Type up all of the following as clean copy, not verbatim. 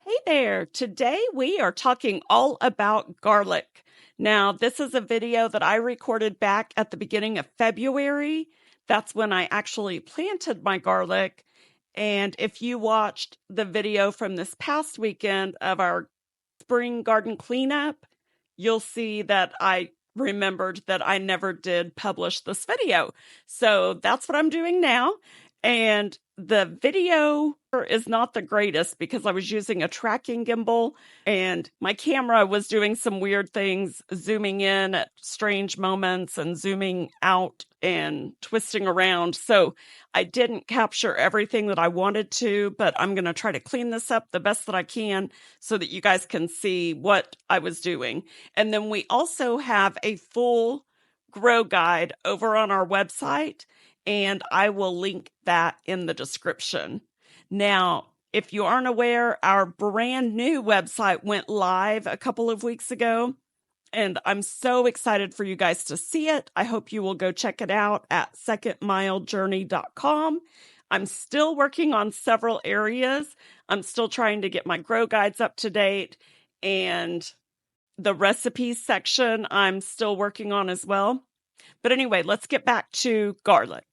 Hey there! Today we are talking all about garlic. Now, this is a video that I recorded back at the beginning of February. That's when I actually planted my garlic. And if you watched the video from this past weekend of our spring garden cleanup, you'll see that I remembered that I never did publish this video. So that's what I'm doing now. And the video is not the greatest because I was using a tracking gimbal and my camera was doing some weird things, zooming in at strange moments and zooming out and twisting around. So I didn't capture everything that I wanted to, but I'm going to try to clean this up the best that I can so that you guys can see what I was doing. And then we also have a full grow guide over on our website, and I will link that in the description. Now, if you aren't aware, our brand new website went live a couple of weeks ago, and I'm so excited for you guys to see it. I hope you will go check it out at secondmilejourney.com. I'm still working on several areas. I'm still trying to get my grow guides up to date, and the recipes section I'm still working on as well. But anyway, let's get back to garlic.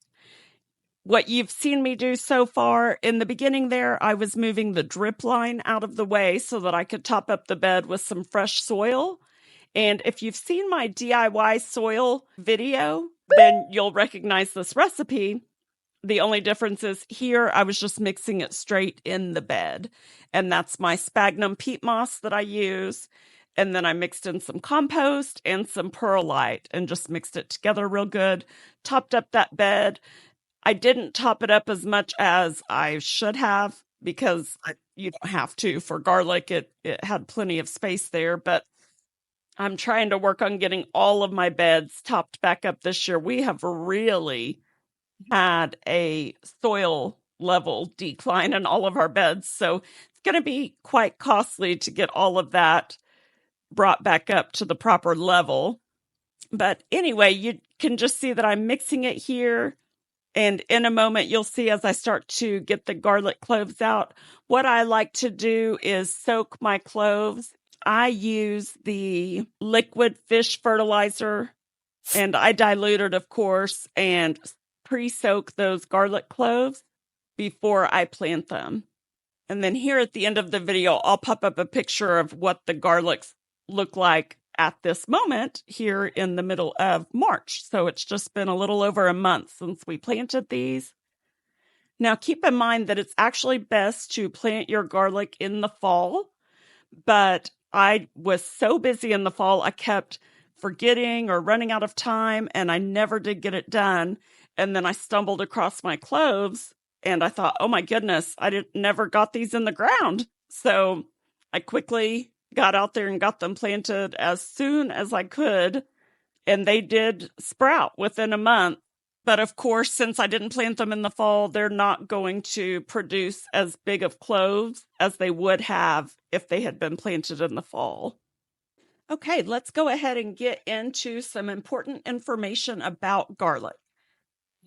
What you've seen me do so far, in the beginning there, I was moving the drip line out of the way so that I could top up the bed with some fresh soil. And if you've seen my DIY soil video, then you'll recognize this recipe. The only difference is here, I was just mixing it straight in the bed. And that's my sphagnum peat moss that I use. And then I mixed in some compost and some perlite and just mixed it together real good, topped up that bed. I didn't top it up as much as I should have because you don't have to for garlic. It had plenty of space there, but I'm trying to work on getting all of my beds topped back up this year. We have really had a soil level decline in all of our beds, so it's going to be quite costly to get all of that brought back up to the proper level. But anyway, you can just see that I'm mixing it here. And in a moment, you'll see as I start to get the garlic cloves out, what I like to do is soak my cloves. I use the liquid fish fertilizer, and I dilute it, of course, and pre-soak those garlic cloves before I plant them. And then here at the end of the video, I'll pop up a picture of what the garlics look like at this moment here in the middle of March. So it's just been a little over a month since we planted these. Now keep in mind that it's actually best to plant your garlic in the fall, but I was so busy in the fall, I kept forgetting or running out of time, and I never did get it done. And then I stumbled across my cloves, and I thought, oh my goodness, never got these in the ground. So I quickly got out there and got them planted as soon as I could, and they did sprout within a month. But of course, since I didn't plant them in the fall, they're not going to produce as big of cloves as they would have if they had been planted in the fall. Okay, let's go ahead and get into some important information about garlic.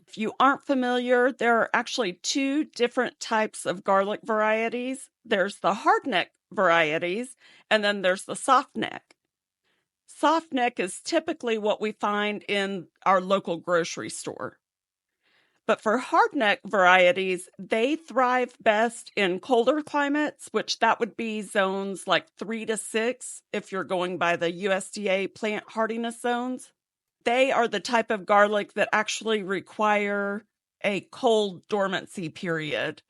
If you aren't familiar, there are actually two different types of garlic varieties. There's the hardneck varieties, and then there's the softneck. Softneck is typically what we find in our local grocery store. But for hardneck varieties, they thrive best in colder climates, which that would be zones like 3 to 6 if you're going by the USDA plant hardiness zones. They are the type of garlic that actually require a cold dormancy period.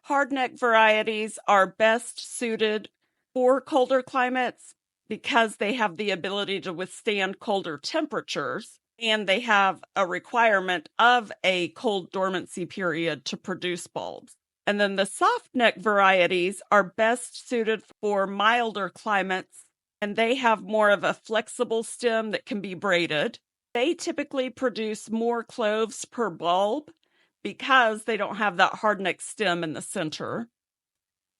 Hardneck varieties are best suited for colder climates because they have the ability to withstand colder temperatures, and they have a requirement of a cold dormancy period to produce bulbs. And then the softneck varieties are best suited for milder climates, and they have more of a flexible stem that can be braided. They typically produce more cloves per bulb because they don't have that hardneck stem in the center,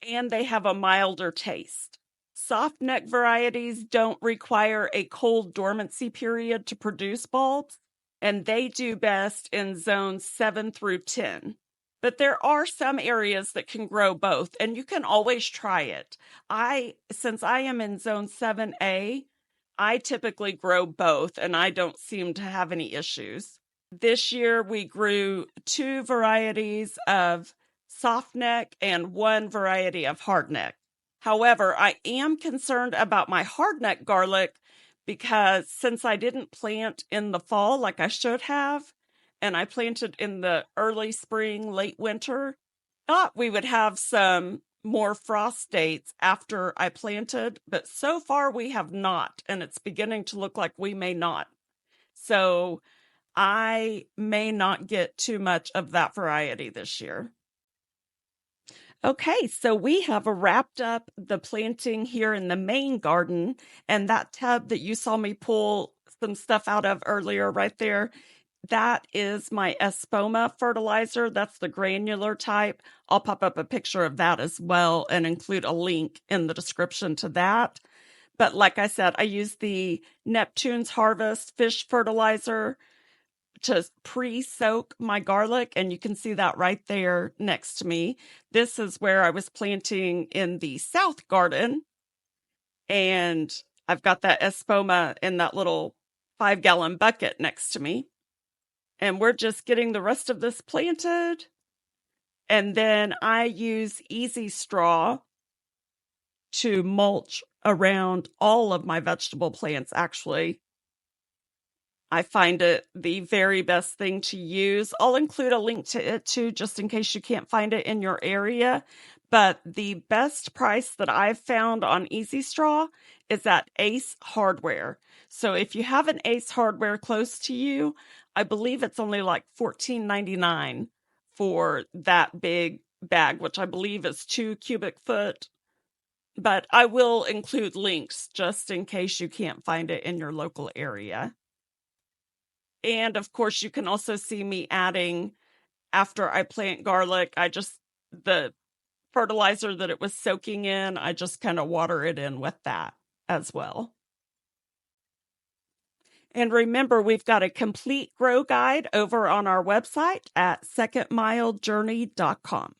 and they have a milder taste. Softneck varieties don't require a cold dormancy period to produce bulbs, and they do best in zones 7 through 10. But there are some areas that can grow both, and you can always try it. Since I am in zone 7A, I typically grow both, and I don't seem to have any issues. This year we grew 2 varieties of Softneck and 1 variety of Hardneck. However, I am concerned about my Hardneck garlic because since I didn't plant in the fall like I should have, and I planted in the early spring, late winter, thought we would have some more frost dates after I planted, but so far we have not, and it's beginning to look like we may not. So I may not get too much of that variety this year. Okay, so we have wrapped up the planting here in the main garden, and that tub that you saw me pull some stuff out of earlier right there, that is my Espoma fertilizer. That's the granular type. I'll pop up a picture of that as well and include a link in the description to that. But like I said, I use the Neptune's Harvest fish fertilizer to pre-soak my garlic, and you can see that right there next to me. This is where I was planting in the south garden, and I've got that Espoma in that little 5-gallon bucket next to me. And we're just getting the rest of this planted. And then I use easy straw to mulch around all of my vegetable plants, actually. I find it the very best thing to use. I'll include a link to it too, just in case you can't find it in your area. But the best price that I've found on Easy Straw is at Ace Hardware. So if you have an Ace Hardware close to you, I believe it's only like $14.99 for that big bag, which I believe is 2 cubic foot. But I will include links just in case you can't find it in your local area. And of course, you can also see me adding, after I plant garlic, the fertilizer that it was soaking in, I just kind of water it in with that as well. And remember, we've got a complete grow guide over on our website at secondmilejourney.com.